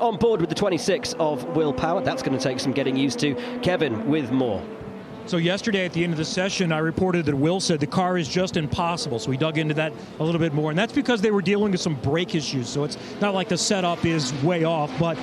On board with the 26 of Will Power. That's going to take some getting used to. Kevin with more. So yesterday at the end of the session, I reported that Will said the car is just impossible. So we dug into that a little bit more. And that's because they were dealing with some brake issues. So it's not like the setup is way off, but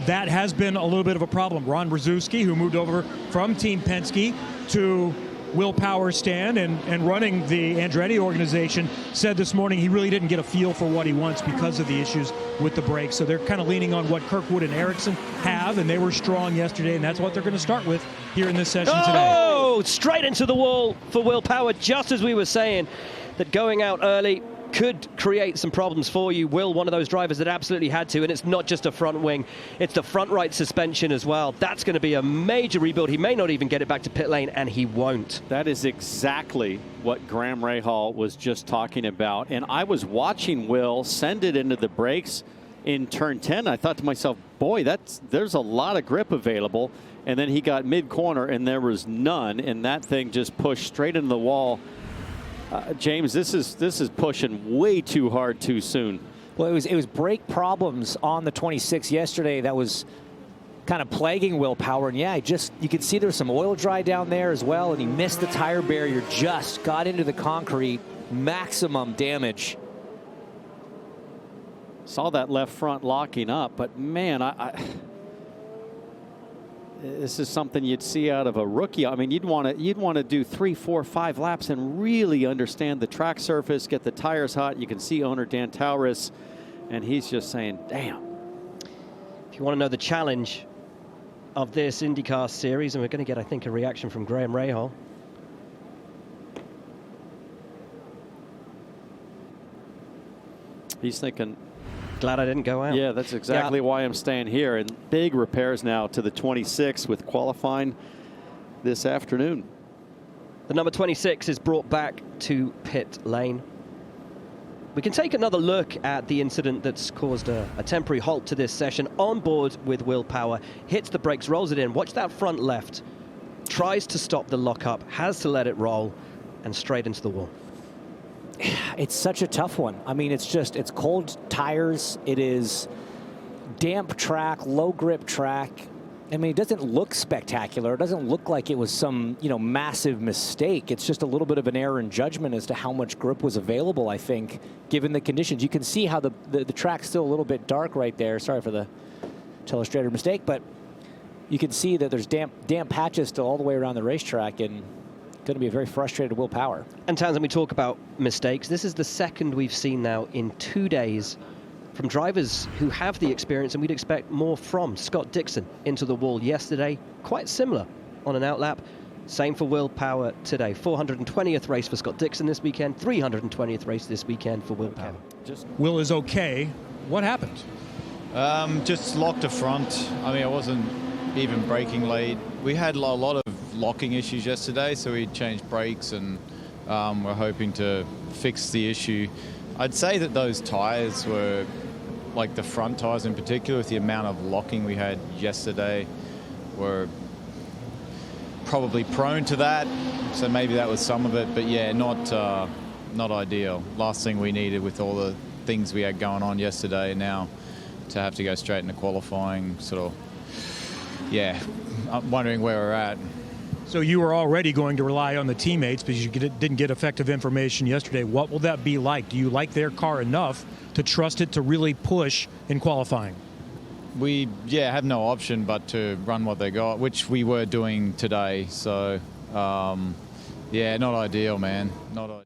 that has been a little bit of a problem. Ron Brzezinski, who moved over from Team Penske to Will Power stand and running the Andretti organization, said this morning he really didn't get a feel for what he wants because of the issues with the brakes. So they're kind of leaning on what Kirkwood and Ericsson have, and they were strong yesterday, and that's what they're going to start with here in this session today. Oh, straight into the wall for Will Power, just as we were saying that going out early could create some problems for you. Will, one of those drivers that absolutely had to, and it's not just a front wing, it's the front right suspension as well. That's going to be a major rebuild. He may not even get it back to pit lane, and he won't. That is exactly what Graham Rahal was just talking about. And I was watching Will send it into the brakes in turn 10. I thought to myself, boy, there's a lot of grip available. And then he got mid-corner, and there was none, and that thing just pushed straight into the wall. James, this is pushing way too hard too soon. Well, it was brake problems on the 26 yesterday that was kind of plaguing Will Power. And yeah, you could see there was some oil dry down there as well, and he missed the tire barrier, just got into the concrete, maximum damage. Saw that left front locking up, but man, this is something you'd see out of a rookie. I mean, you'd want to do 3, 4, 5 laps and really understand the track surface, get the tires hot. You can see owner Dan Tauris, and he's just saying, damn. If you want to know the challenge of this IndyCar series, and we're going to get, I think, a reaction from Graham Rahal. He's thinking, glad I didn't go out. Yeah, that's exactly why I'm staying here. And big repairs now to the 26 with qualifying this afternoon. The number 26 is brought back to pit lane. We can take another look at the incident that's caused a temporary halt to this session. On board with Will Power, hits the brakes, rolls it in. Watch that front left. Tries to stop the lockup, has to let it roll, and straight into the wall. It's such a tough one. I mean, it's cold tires. It is damp track, low grip track. I mean, it doesn't look spectacular. It doesn't look like it was some, massive mistake. It's just a little bit of an error in judgment as to how much grip was available, I think, given the conditions. You can see how the track's still a little bit dark right there. Sorry for the telestrator mistake, but you can see that there's damp patches still all the way around the racetrack, and going to be a very frustrated Will Power. And Townsend, we talk about mistakes. This is the second we've seen now in 2 days from drivers who have the experience, and we'd expect more from. Scott Dixon into the wall yesterday, quite similar on an outlap. Same for Will Power today. 420th race for Scott Dixon this weekend, 320th race this weekend for Will Power. Will is okay. What happened? Just locked a front. I mean, I wasn't even braking late. We had a lot of locking issues yesterday, so we changed brakes, and we're hoping to fix the issue. I'd say that those tires were, like the front tires in particular, with the amount of locking we had yesterday, were probably prone to that. So maybe that was some of it, but yeah, not ideal. Last thing we needed with all the things we had going on yesterday. Now to have to go straight into qualifying, sort of, yeah, I'm wondering where we're at. So you were already going to rely on the teammates because you didn't get effective information yesterday. What will that be like? Do you like their car enough to trust it to really push in qualifying? We, have no option but to run what they got, which we were doing today. So, yeah, not ideal, man. Not ideal.